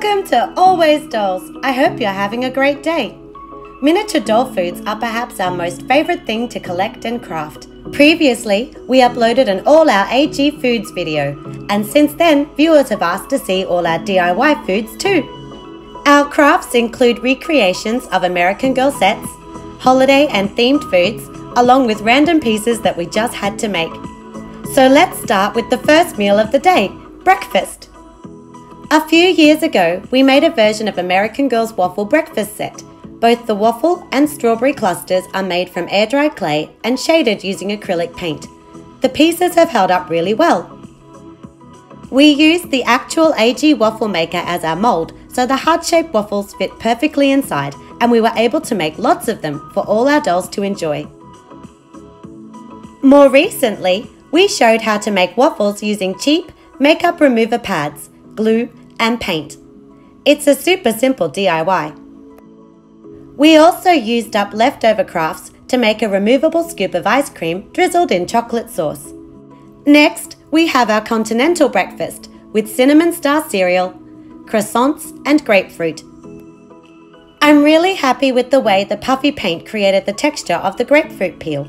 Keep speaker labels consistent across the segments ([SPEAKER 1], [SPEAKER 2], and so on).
[SPEAKER 1] Welcome to Always Dolls. I hope you're having a great day. Miniature doll foods are perhaps our most favorite thing to collect and craft. Previously, we uploaded an All Our AG Foods video, and since then, viewers have asked to see all our DIY foods too. Our crafts include recreations of American Girl sets, holiday and themed foods, along with random pieces that we just had to make. So let's start with the first meal of the day, breakfast. A few years ago, we made a version of American Girl's waffle breakfast set. Both the waffle and strawberry clusters are made from air-dried clay and shaded using acrylic paint. The pieces have held up really well. We used the actual AG waffle maker as our mold, so the heart-shaped waffles fit perfectly inside, and we were able to make lots of them for all our dolls to enjoy. More recently, we showed how to make waffles using cheap makeup remover pads, glue, and paint. It's a super simple DIY. We also used up leftover crafts to make a removable scoop of ice cream drizzled in chocolate sauce. Next, we have our continental breakfast with cinnamon star cereal, croissants, and grapefruit. I'm really happy with the way the puffy paint created the texture of the grapefruit peel.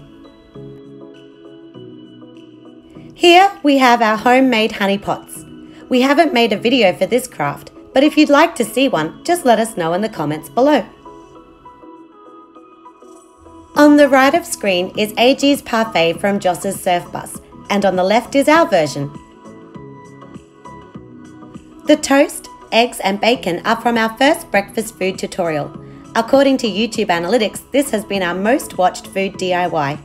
[SPEAKER 1] Here we have our homemade honey pots. We haven't made a video for this craft, but if you'd like to see one, just let us know in the comments below. On the right of screen is AG's parfait from Joss's surf bus, and on the left is our version. The toast, eggs and bacon are from our first breakfast food tutorial. According to YouTube analytics, this has been our most watched food DIY.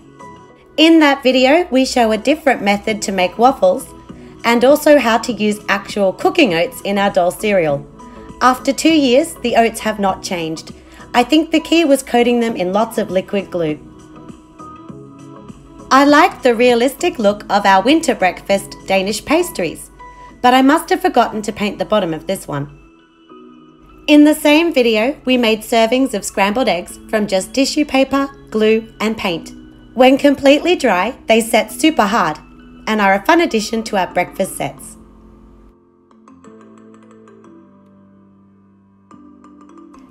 [SPEAKER 1] In that video, we show a different method to make waffles, and also how to use actual cooking oats in our doll cereal. After 2 years, the oats have not changed. I think the key was coating them in lots of liquid glue. I like the realistic look of our winter breakfast Danish pastries, but I must have forgotten to paint the bottom of this one. In the same video, we made servings of scrambled eggs from just tissue paper, glue, and paint. When completely dry, they set super hard and are a fun addition to our breakfast sets.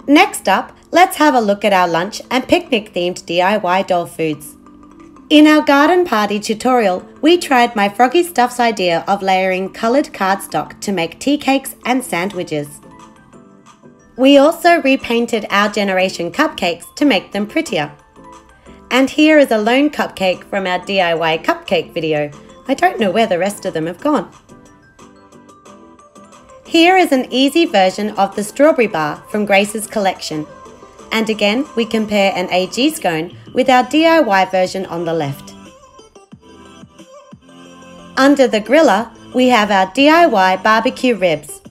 [SPEAKER 1] Next up, let's have a look at our lunch and picnic themed DIY doll foods. In our garden party tutorial, we tried MyFroggyStuff's idea of layering coloured cardstock to make tea cakes and sandwiches. We also repainted our generation cupcakes to make them prettier. And here is a lone cupcake from our DIY cupcake video. I don't know where the rest of them have gone. Here is an easy version of the strawberry bar from Grace's collection. And again, we compare an AG scone with our DIY version on the left. Under the griller, we have our DIY barbecue ribs.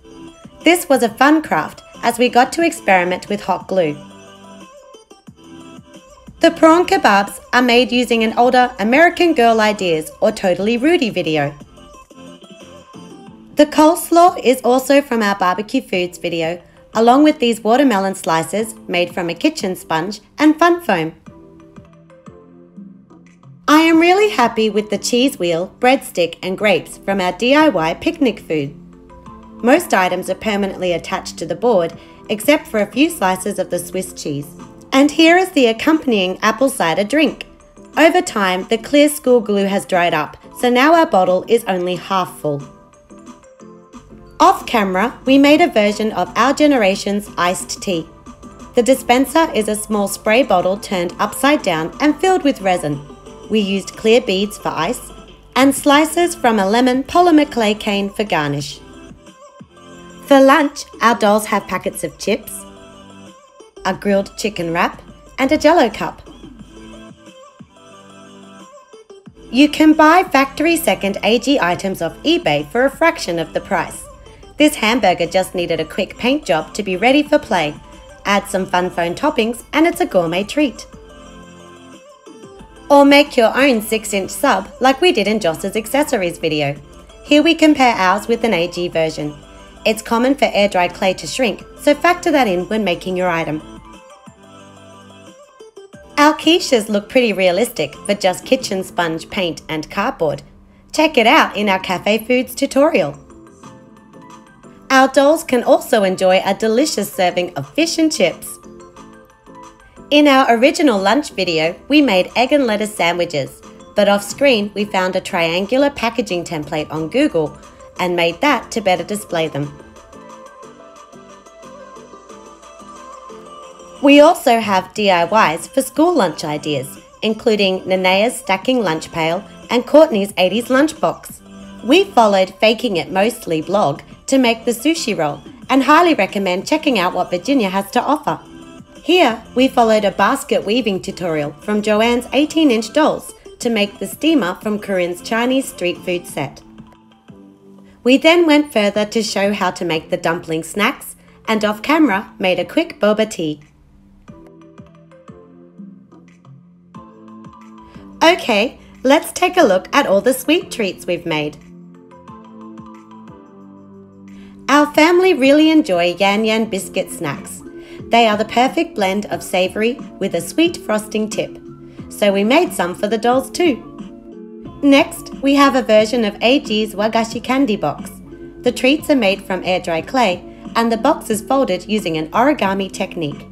[SPEAKER 1] This was a fun craft as we got to experiment with hot glue. The prawn kebabs are made using an older American Girl Ideas or Totally Rudy video. The coleslaw is also from our barbecue foods video, along with these watermelon slices made from a kitchen sponge and fun foam. I am really happy with the cheese wheel, breadstick and grapes from our DIY picnic food. Most items are permanently attached to the board, except for a few slices of the Swiss cheese. And here is the accompanying apple cider drink. Over time, the clear school glue has dried up, so now our bottle is only half full. Off camera, we made a version of our generation's iced tea. The dispenser is a small spray bottle turned upside down and filled with resin. We used clear beads for ice and slices from a lemon polymer clay cane for garnish. For lunch, our dolls have packets of chips, a grilled chicken wrap, and a Jell-O cup. You can buy factory second AG items off eBay for a fraction of the price. This hamburger just needed a quick paint job to be ready for play. Add some fun foam toppings and it's a gourmet treat. Or make your own 6-inch sub like we did in Joss's accessories video. Here we compare ours with an AG version. It's common for air-dried clay to shrink, so factor that in when making your item. Our quiches look pretty realistic for just kitchen sponge, paint and cardboard. Check it out in our cafe foods tutorial. Our dolls can also enjoy a delicious serving of fish and chips. In our original lunch video, we made egg and lettuce sandwiches, but off screen we found a triangular packaging template on Google and made that to better display them. We also have DIYs for school lunch ideas, including Nenea's stacking lunch pail and Courtney's 80s lunchbox. We followed Faking It Mostly blog to make the sushi roll and highly recommend checking out what Virginia has to offer. Here, we followed a basket weaving tutorial from Joanne's 18-inch dolls to make the steamer from Corinne's Chinese street food set. We then went further to show how to make the dumpling snacks and off camera made a quick boba tea. Okay, let's take a look at all the sweet treats we've made. Our family really enjoy Yan Yan biscuit snacks. They are the perfect blend of savoury with a sweet frosting tip, so we made some for the dolls too. Next, we have a version of AG's Wagashi candy box. The treats are made from air-dry clay and the box is folded using an origami technique.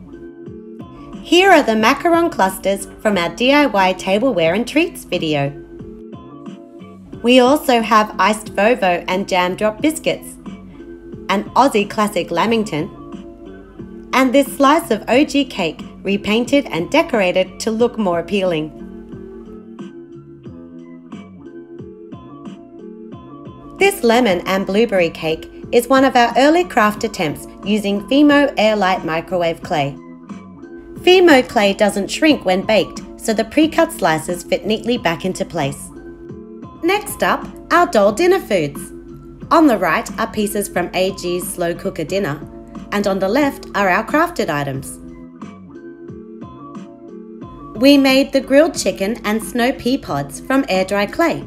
[SPEAKER 1] Here are the macaron clusters from our DIY tableware and treats video. We also have iced Vovo and jam drop biscuits, an Aussie classic lamington, and this slice of OG cake repainted and decorated to look more appealing. This lemon and blueberry cake is one of our early craft attempts using Fimo Airlight microwave clay. Fimo clay doesn't shrink when baked, so the pre-cut slices fit neatly back into place. Next up, our doll dinner foods. On the right are pieces from AG's slow cooker dinner, and on the left are our crafted items. We made the grilled chicken and snow pea pods from air-dry clay.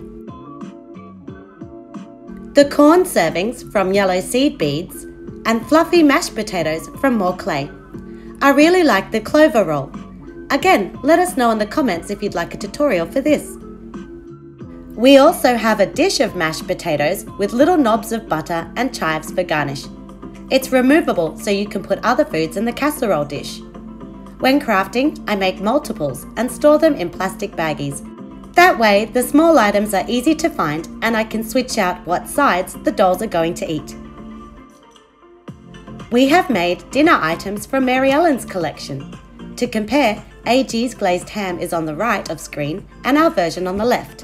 [SPEAKER 1] The corn servings from yellow seed beads, and fluffy mashed potatoes from more clay. I really like the clover roll. Again, let us know in the comments if you'd like a tutorial for this. We also have a dish of mashed potatoes with little knobs of butter and chives for garnish. It's removable so you can put other foods in the casserole dish. When crafting, I make multiples and store them in plastic baggies. That way, the small items are easy to find and I can switch out what sides the dolls are going to eat. We have made dinner items from Mary Ellen's collection. To compare, AG's glazed ham is on the right of screen and our version on the left.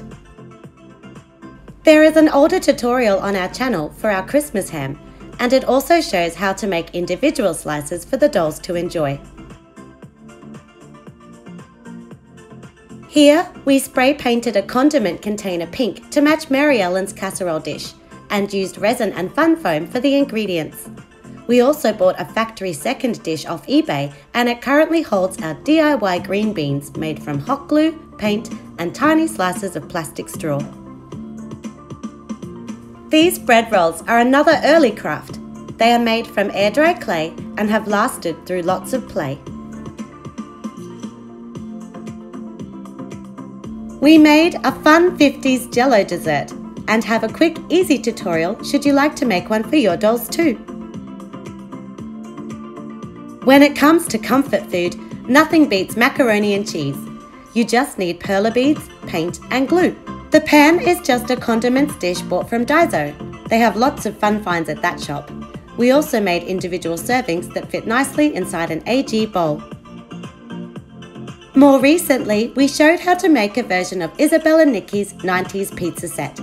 [SPEAKER 1] There is an older tutorial on our channel for our Christmas ham, and it also shows how to make individual slices for the dolls to enjoy. Here, we spray painted a condiment container pink to match Mary Ellen's casserole dish and used resin and fun foam for the ingredients. We also bought a factory second dish off eBay and it currently holds our DIY green beans made from hot glue, paint and tiny slices of plastic straw. These bread rolls are another early craft. They are made from air-dry clay and have lasted through lots of play. We made a fun 50s Jello dessert and have a quick, easy tutorial should you like to make one for your dolls too. When it comes to comfort food, nothing beats macaroni and cheese. You just need perla beads, paint and glue. The pan is just a condiments dish bought from Daiso. They have lots of fun finds at that shop. We also made individual servings that fit nicely inside an AG bowl. More recently, we showed how to make a version of Isabel and Nikki's 90s pizza set.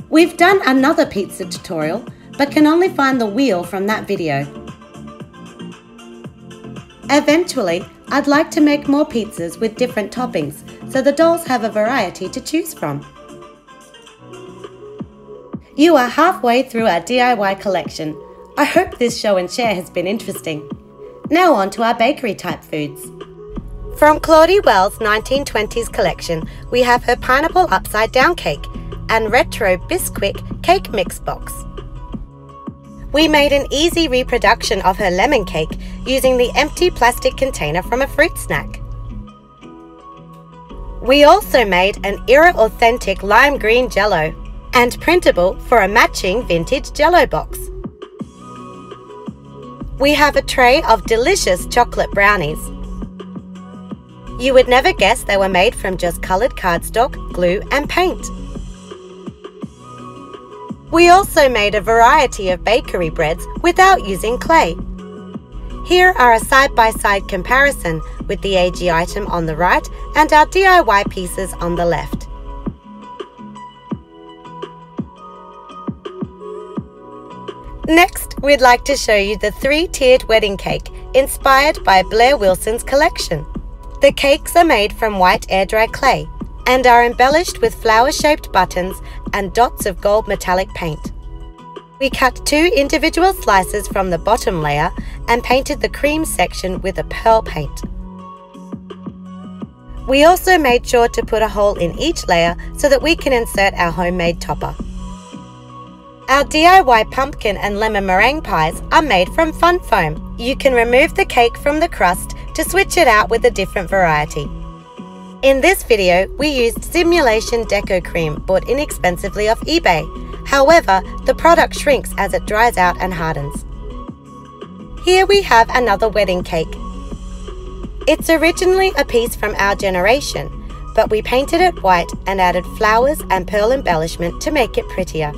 [SPEAKER 1] We've done another pizza tutorial, but can only find the wheel from that video. Eventually, I'd like to make more pizzas with different toppings, so the dolls have a variety to choose from. You are halfway through our DIY collection. I hope this show and share has been interesting. Now on to our bakery type foods. From Claudie Wells' 1920s collection, we have her pineapple upside down cake and retro Bisquick cake mix box. We made an easy reproduction of her lemon cake using the empty plastic container from a fruit snack. We also made an era authentic lime green jello and printable for a matching vintage jello box. we have a tray of delicious chocolate brownies. You would never guess they were made from just coloured cardstock, glue and paint. We also made a variety of bakery breads without using clay. Here are a side-by-side comparison with the AG item on the right and our DIY pieces on the left. Next, we'd like to show you the 3-tiered wedding cake inspired by Blair Wilson's collection. The cakes are made from white air-dry clay and are embellished with flower-shaped buttons and dots of gold metallic paint. We cut 2 individual slices from the bottom layer and painted the cream section with a pearl paint. We also made sure to put a hole in each layer so that we can insert our homemade topper. Our DIY pumpkin and lemon meringue pies are made from fun foam. You can remove the cake from the crust to switch it out with a different variety. In this video, we used simulation deco cream bought inexpensively off eBay. However, the product shrinks as it dries out and hardens. Here we have another wedding cake. It's originally a piece from our generation, but we painted it white and added flowers and pearl embellishment to make it prettier.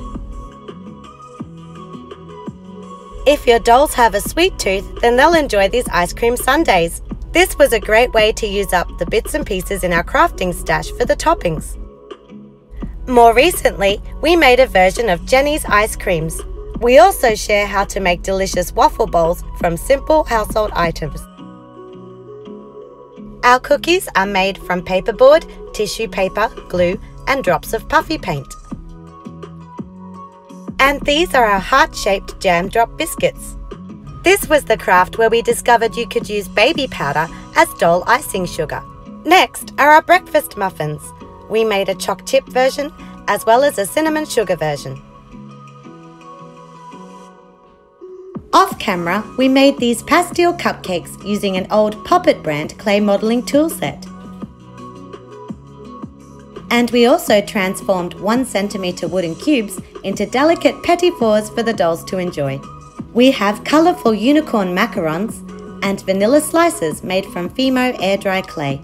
[SPEAKER 1] If your dolls have a sweet tooth, then they'll enjoy these ice cream sundaes. This was a great way to use up the bits and pieces in our crafting stash for the toppings. More recently, we made a version of Jenny's ice creams. We also share how to make delicious waffle bowls from simple household items. Our cookies are made from paperboard, tissue paper, glue, and drops of puffy paint. And these are our heart-shaped jam drop biscuits. This was the craft where we discovered you could use baby powder as doll icing sugar. Next are our breakfast muffins. We made a choc chip version as well as a cinnamon sugar version. Off camera, we made these pastel cupcakes using an old Poppet brand clay modelling tool set. And we also transformed 1 centimetre wooden cubes into delicate petit fours for the dolls to enjoy. We have colourful unicorn macarons and vanilla slices made from Fimo air-dry clay.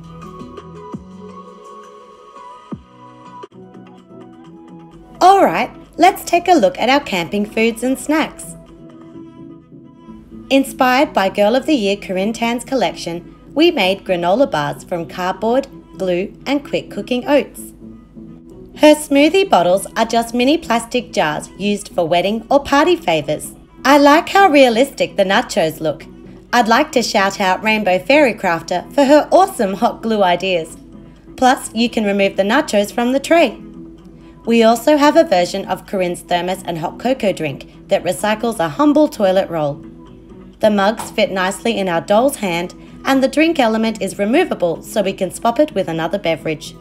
[SPEAKER 1] Alright, let's take a look at our camping foods and snacks. Inspired by Girl of the Year Corinne Tan's collection, we made granola bars from cardboard, glue and quick cooking oats. Her smoothie bottles are just mini plastic jars used for wedding or party favours. I like how realistic the nachos look. I'd like to shout out Rainbow Fairy Crafter for her awesome hot glue ideas. Plus, you can remove the nachos from the tray. We also have a version of Corinne's thermos and hot cocoa drink that recycles a humble toilet roll. The mugs fit nicely in our doll's hand and the drink element is removable so we can swap it with another beverage.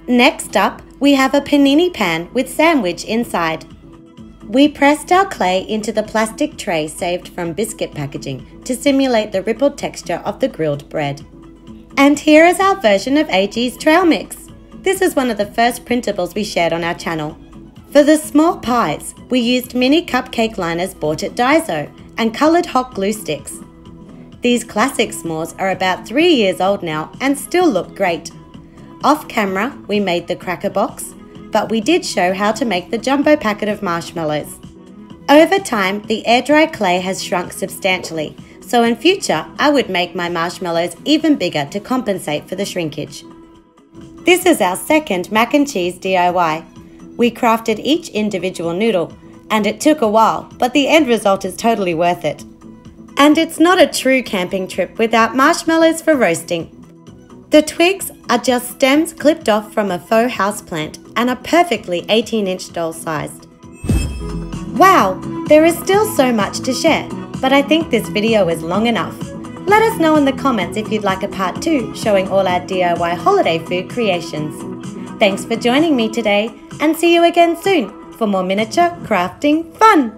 [SPEAKER 1] Next up, we have a panini pan with sandwich inside. We pressed our clay into the plastic tray saved from biscuit packaging to simulate the rippled texture of the grilled bread. And here is our version of AG's trail mix. This is one of the first printables we shared on our channel. For the small pies, we used mini cupcake liners bought at Daiso and coloured hot glue sticks. These classic s'mores are about 3 years old now and still look great. Off camera, we made the cracker box, but we did show how to make the jumbo packet of marshmallows. Over time, the air-dry clay has shrunk substantially, so in future, I would make my marshmallows even bigger to compensate for the shrinkage. This is our second mac and cheese DIY. We crafted each individual noodle, and it took a while, but the end result is totally worth it. And it's not a true camping trip without marshmallows for roasting. The twigs are just stems clipped off from a faux houseplant and are perfectly 18-inch doll sized. Wow, there is still so much to share, but I think this video is long enough. Let us know in the comments if you'd like a part 2 showing all our DIY holiday food creations. Thanks for joining me today and see you again soon for more miniature crafting fun!